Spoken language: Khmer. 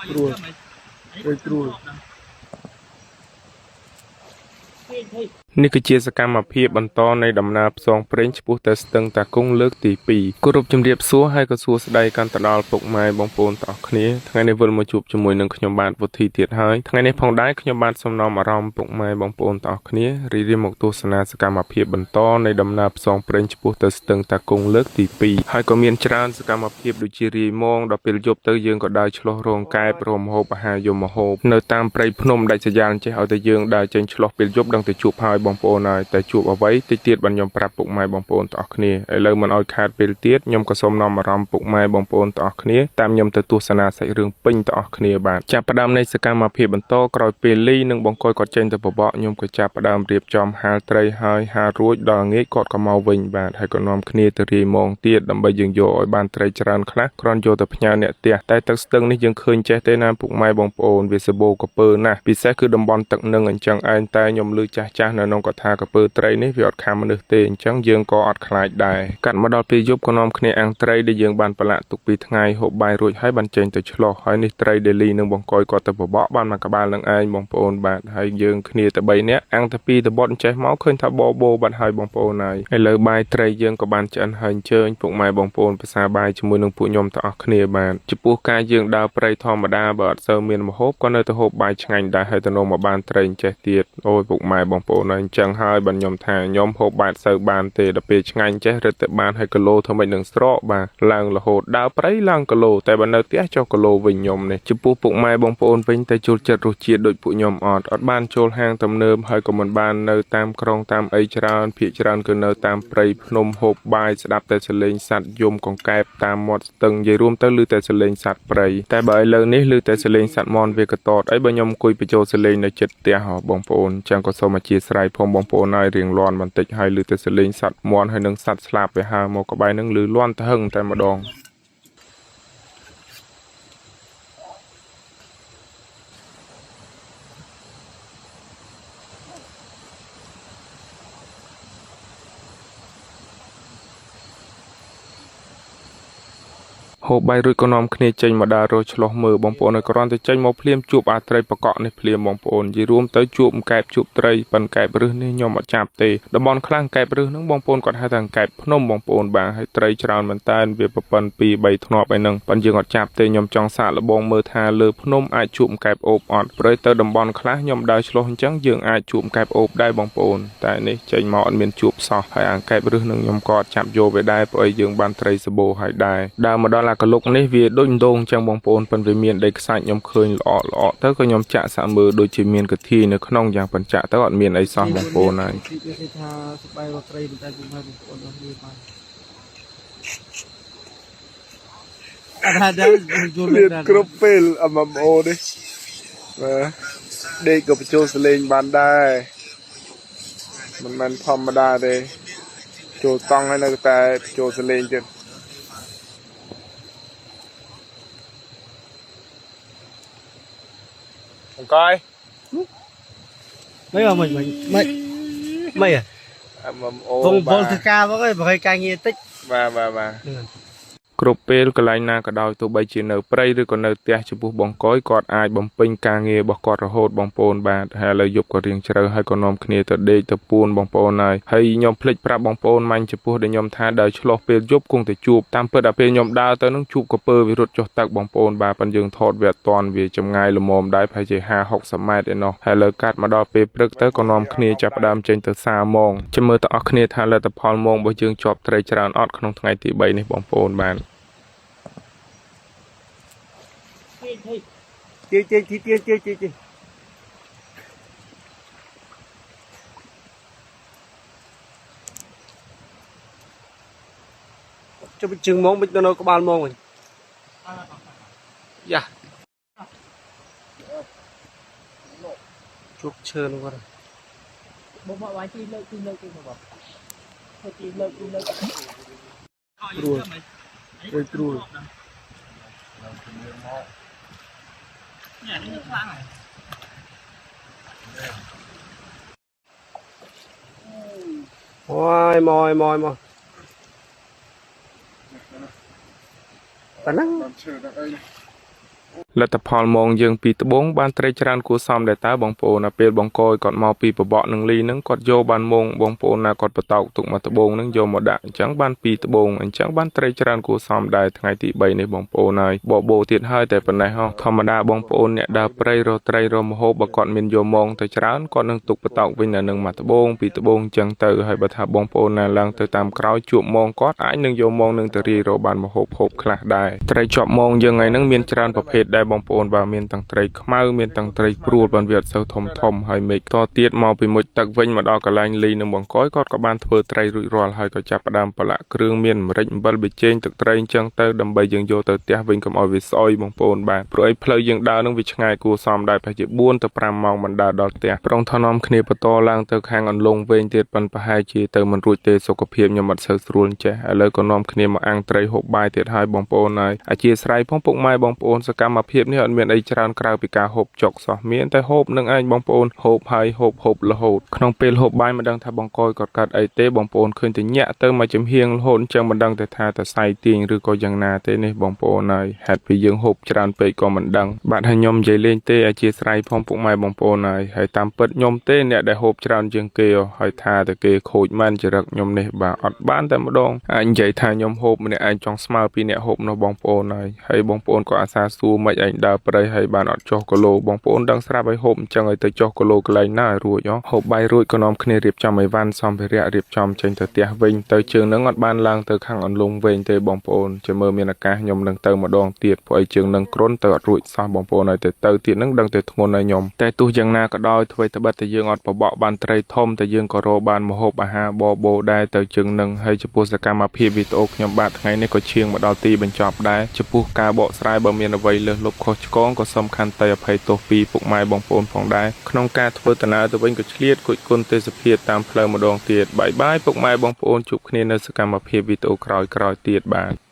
True. Very true. នេះគឺជាសកម្មភាពបន្តនៃដំណើរផ្សងព្រេងឆ្ពោះទៅស្ទឹងតាគង់លើកទី2គោរពជំរាបសួរហើយក៏សួស្តីកាន់ទៅដល់ពុកម៉ែបងប្អូនទាំងអស់គ្នាថ្ងៃនេះវិលមកជួបជាមួយនឹងខ្ញុំបាទវុធីទៀតហើយថ្ងៃនេះផងដែរខ្ញុំបាទសំណូមអារម្មណ៍ពុកម៉ែបងប្អូនទាំងអស់គ្នារីករាយមកទស្សនាសកម្មភាពបន្តនៃដំណើរផ្សងព្រេងឆ្ពោះទៅស្ទឹងតាគង់លើកទី2ហើយក៏មានច្រើនសកម្មភាពដូចជារាយម៉ងដល់ពេលយប់ទៅយើងក៏ដើរឆ្លោះរោងកែបរមហូបអាហារយមហូបនៅតាមព្រៃភ្នំដាច់ស្រយាលចេះឲ្យតែយើងដើរចេញឆ្លោះពេលយប់ដឹងតែជួបហើយបងប្អូនហើយតែជួបអ្វីតិចទៀតបានខ្ញុំប្រាប់ពុកម៉ែបងប្អូនទាំងអស់គ្នាឥឡូវមិនឲ្យខាតពេលទៀតខ្ញុំក៏សូមនាំអារម្មណ៍ពុកម៉ែបងប្អូនទាំងអស់គ្នាតាមខ្ញុំទៅទស្សនាសាច់រឿងពេញទាំងអស់គ្នាបាទចាប់ផ្ដើមនៃសកម្មភាពបន្តក្រោយពេលលីនិងបង្កយគាត់ចេញទៅបបកខ្ញុំក៏ចាប់ផ្ដើមរៀបចំហាលត្រីហើយហាលរួចដល់ងាយគាត់ក៏មកវិញបាទហើយក៏នាំគ្នាទៅរាយម៉ងទៀតដើម្បីយើងយកឲ្យបានត្រីច្រើនខ្លះគ្រាន់យកទៅផ្ញើអ្នកផ្ទះតែទឹកស្ទឹងនេះយើងឃើញចេះទេណាពុកម៉ែបងប្អូនវាសបោកពើណាស់ពិសេសគឺតំបន់ទឹកនឹងអញ្ចឹងឯងតែខ្ញុំលើចាស់ចាស់នៅក្នុងកថាកពើត្រីនេះវាអត់ខាំមនុស្សទេអញ្ចឹងយើងក៏អត់ខ្លាចដែរកាត់មកដល់ពេលយប់ក៏នាំគ្នាអាំងត្រីដែលយើងបានប្រឡាក់ទុកពីថ្ងៃហូបបាយរួចហើយបានចេញទៅឆ្លោះហើយនេះត្រីដេលីនឹងបង្កយគាត់ទៅបបកបានមកក្បាលនឹងឯងបងប្អូនបាទហើយយើងគ្នាទៅ3នាក់អាំងទៅ2ទៅបត់ចេះមកឃើញថាបបោបាត់ហើយបងប្អូនហើយឥឡូវបាយត្រីយើងក៏បានឆ្អិនហើយអញ្ជើញពុកម៉ែបងប្អូនភាសាបាយជាមួយនឹងពួកខ្ញុំទាំងអស់គ្នាបាទចំពោះការយើងដើរព្រៃធម្មតាបើអត់សូវមានម្ហូបក៏នៅទៅហូបបាយឆ្ងាញ់ដែរហើយទៅនោមមកបានត្រីចេះទៀតអូយពុកម៉ែបងប្អូនហើយអញ្ចឹងហើយបានខ្ញុំថាខ្ញុំហូបបាយសូវបានទេដល់ពេលឆ្ងាញ់ចេះរឹតតែបានហើយគីឡូធ្វើម៉េចនឹងស្រកបាទឡើងរហូតដើរព្រៃឡើងគីឡូតែបើនៅផ្ទះចុះគីឡូវិញខ្ញុំនេះចំពោះពុកម៉ែបងប្អូនវិញតែចូលចិត្តរសជាតិដូចពួកខ្ញុំអត់បានចូលហាងទំនើបហើយក៏មិនបាននៅតាមក្រុងតាមអីច្រើនភាគច្រើនគឺនៅតាមព្រៃភ្នំហូបបាយស្ដាប់តែសលេងសត្វយំកង្កែបតាមមាត់ស្ទឹងនិយាយរួមទៅឮតែសលេងសត្វព្រៃតែបើឥឡូវនេះឮតែសលេងសត្វមន់វាកតតអីបើខ្ញុំអង្គុយបញ្ចូលសលេងនៅចិត្តផ្ទះហ៎បងប្អូនចឹងក៏សូមអធិស្ឋានផងបងប្អូនហើយរៀងលាន់បន្តិចហើយឮតែសលេងសត្វមន់ហើយនឹងសត្វស្លាបវាហើរមកក្បែរនឹងឮលាន់ទៅហឹងតែម្ដងហូបបាយរួចក៏នាំគ្នាចេញមកដើររកឆ្លោះមើលបងប្អូនឲ្យគ្រាន់តែចេញមកភ្លាមជួបអាត្រីបកក់នេះភ្លាមបងប្អូននិយាយរួមទៅជួបកែបជួបត្រីប៉ិនកែបរឹសនេះខ្ញុំអត់ចាប់ទេតំបន់ខ្លះកែបរឹសហ្នឹងបងប្អូនគាត់ហៅថាកែបភ្នំបងប្អូនបាទហើយត្រីច្រើនមែនតើវាប្រប៉ិន2 3ធ្នាប់ឯហ្នឹងប៉ិនយើងអត់ចាប់ទេខ្ញុំចង់សាកល្បងមើលថាលើភ្នំអាចជួបកែបអូបអត់ព្រោះទៅតំបន់ខ្លះខ្ញុំដើរឆ្លោះអញ្ចឹងយើងអាចជួបកែបអូបដែរបងប្អូនតែនេះចេញមកអត់មានជួបសោះហើយអាកែបរឹសហ្នឹងខ្ញុំក៏អត់ចាប់យកវាដែរព្រោះយើងបានត្រីសបោហើយដែរដើរមកដល់អាកលុកនេះវាដូចដងចឹងបងប្អូនប៉ុន្តែវាមានដីខ្សាច់ខ្ញុំឃើញល្អទៅក៏ខ្ញុំចាក់សាក់មើលដូចជាមានកធានៅក្នុងយ៉ាងបញ្ចាក់ទៅអត់មានអីសោះបងប្អូនហើយគេថាសបាយរកត្រីតែពុកម៉ែបងប្អូនអស់គ្នាបានអត់ថាដែរយល់ដល់គ្រប់ពេល MMO នេះបាទដេកក៏បញ្ចូលសលេងបានដែរមិនមែនធម្មតាទេចូលតង់ហើយនៅតែបញ្ចូលសលេងទៀតអង្គយmấy mà mấy à vùng vùng từ ca vẫn ấy phải ca nghe tích và គ្រប់ពេលកន្លែងណាក៏ដោយទោះបីជានៅព្រៃឬក៏នៅផ្ទះចំពោះបងកយគាត់អាចបំពេញការងាររបស់គាត់រហូតបងប្អូនបាទហើយឥឡូវយប់ក៏រៀងជ្រៅហើយក៏នាំគ្នាទៅដេកទៅពួនបងប្អូនហើយខ្ញុំភ្លេចប្រាប់បងប្អូនមាញ់ចំពោះដែលខ្ញុំថាដើរឆ្លោះពេលយប់គង់តែជួបតាមពិតដល់ពេលខ្ញុំដើរទៅនឹងជួបកពើវារត់ចុះទឹកបងប្អូនបាទប៉ុន្តែយើងថតវាអត់តាន់វាចម្ងាយល្មមដែរប្រហែលជា50-60 ម៉ែត្រឯណោះហើយឥឡូវកាត់មកដល់ពេលព្រឹកទៅក៏នាំគ្នាចាប់ផ្ដើមចេញទៅសាម៉ងចាំមើលទាំងអស់គ្នាថាលទ្ធផលម៉ងរបស់យើងជាប់ត្រីច្រើនអត់ក្នុងថ្ងៃទី3នេះបងប្អូនបាទchơi cho mình chừng món mình nó có bao món rồi dạ chuột trơn luôn rồi bố mọi bài chi lợi mà bảo thôi chi lợi rồi rồi mồi khả năng លទ្ធផលមកយើងពីត្បូងបានត្រីច្រើនគួរសមដែរតើបងប្អូនណាពេលបងកយគាត់មកពីបបកនឹងលីនឹងគាត់យកបានមកបងប្អូនណាគាត់បតោកទុកមកត្បូងនឹងយកមកដាក់អញ្ចឹងបានពីត្បូងអញ្ចឹងបានត្រីច្រើនគួរសមដែរថ្ងៃទី3នេះបងប្អូនហើយបបោទៀតហើយតែប៉ុណ្ណេះហោះធម្មតាបងប្អូនអ្នកដើរព្រៃរកត្រីរកម្ហូបបើគាត់មានយកមកទៅច្រើនគាត់នឹងទុកបតោកវិញនៅនឹងមកត្បូងពីត្បូងអញ្ចឹងទៅហើយបើថាបងប្អូនណាឡើងទៅតាមក្រោយជួបមកគាត់អាចនឹងយកមកនឹងទៅរីរកបានម្ហូបហូបខ្លះដែរត្រីជាប់មកយើងថ្ងៃហ្នឹងមានច្រើនប្រភេទដែរបងប្អូនបាទមានទាំងត្រីខ្មៅមានទាំងត្រីព្រួលបានវាអត់សូវធំហើយមេឃតទៀតមកពីមុជទឹកវិញមកដល់កន្លែងលីនឹងបង្កយគាត់ក៏បានធ្វើត្រីរួចរាល់ហើយក៏ចាប់ផ្ដើមប្រឡាក់គ្រឿងមានម្រេចអំបិលប៊ីចេងទឹកត្រីអញ្ចឹងទៅដើម្បីយើងយកទៅផ្ទះវិញកុំឲ្យវាស្អុយបងប្អូនបាទព្រោះឯផ្លូវយើងដើរនឹងវាឆ្ងាយគួរសមដែរប្រហែលជា4ទៅ5ម៉ោងមិនដើរដល់ផ្ទះប្រងថនំគ្នាបន្តឡើងទៅខាងអន្លង់វិញទៀតប៉ុន្តែប្រហែលជាទៅមិនរួចទេសុខភាពខ្ញុំអត់សូវស្រួលចេះឥឡូវក៏នាំគ្នាមកអាំងត្រីហូបបាយទៀតហើយបងប្អូនហើយអធិស្ឋានផងពុកម៉ែបងប្អូនសកម្មភាពនេះអត់មានអីច្រើនក្រៅពីការហូបចុកសោះមានតែហូបនឹងឯងបងប្អូនហូបហើយហូបរហូតក្នុងពេលហូបបាយមិនដឹងថាបង្កយគាត់កាត់អីទេបងប្អូនឃើញតែញាក់ទៅមកចំហៀងរហូតអញ្ចឹងមិនដឹងតែថាតសៃទាញឬក៏យ៉ាងណាទេនេះបងប្អូនហើយហេតុពីយើងហូបច្រើនពេកក៏មិនដឹងបាទហើយខ្ញុំនិយាយលេងទេអធិស្ឋានផងពុកម៉ែបងប្អូនហើយតាមពិតខ្ញុំទេអ្នកដែលហូបច្រើនជាងគេហើយថាតែគេខូចមែនចរិតខ្ញុំនេះបាទអត់បានតែម្ដងអាចនិយាយថាខ្ញុំហូបម្នាក់ឯងចង់ស្មើពីអ្នកហូបនោះបងប្អូនហើយបងប្អូនក៏អាសាសួរមិនឯងដើរព្រៃហើយបានអត់ចុះគីឡូបងប្អូនដឹងស្រាប់ឲ្យហូបអញ្ចឹងឲ្យទៅចុះគីឡូកន្លែងណាឲ្យរួចហូបបាយរួចក៏នាំគ្នារៀបចំអីវ៉ាន់សម្ភារៈរៀបចំចេញទៅផ្ទះវិញទៅជើងនឹងអត់បានឡើងទៅខាងអន្លង់វិញទេបងប្អូនចាំមើលមានឱកាសខ្ញុំនឹងទៅម្ដងទៀតព្រោះឲ្យជើងនឹងគ្រុនទៅអត់រួចសោះបងប្អូនឲ្យទៅទៀតនឹងដឹងតែធ្ងន់ឲ្យខ្ញុំតែទោះយ៉ាងណាក៏ដោយធ្វើត្បិតតែយើងអត់បបកបានត្រីធំតែយើងក៏រកបានម្ហូបអាហារបបោដែរទៅជើងនឹងហើយចំពោះសកម្មភាពវីដេអូខ្ញុំបាទថ្ងៃនេះក៏ឈៀងមកដល់ទីបញ្ចប់ដែរចំពោះការបកស្រាយបើមានអ្វីលើសលប់ខុសឆ្គងក៏សូមខន្តីអភ័យទោសពីពុកម៉ែបងប្អូនផងដែរក្នុងការធ្វើដំណើរទៅវិញក៏ឆ្លៀតគួចគុណទេសភាពតាមផ្លូវម្ដងទៀតបាយបាយពុកម៉ែបងប្អូនជួបគ្នានៅសកម្មភាពវីដេអូក្រោយៗទៀតបាទ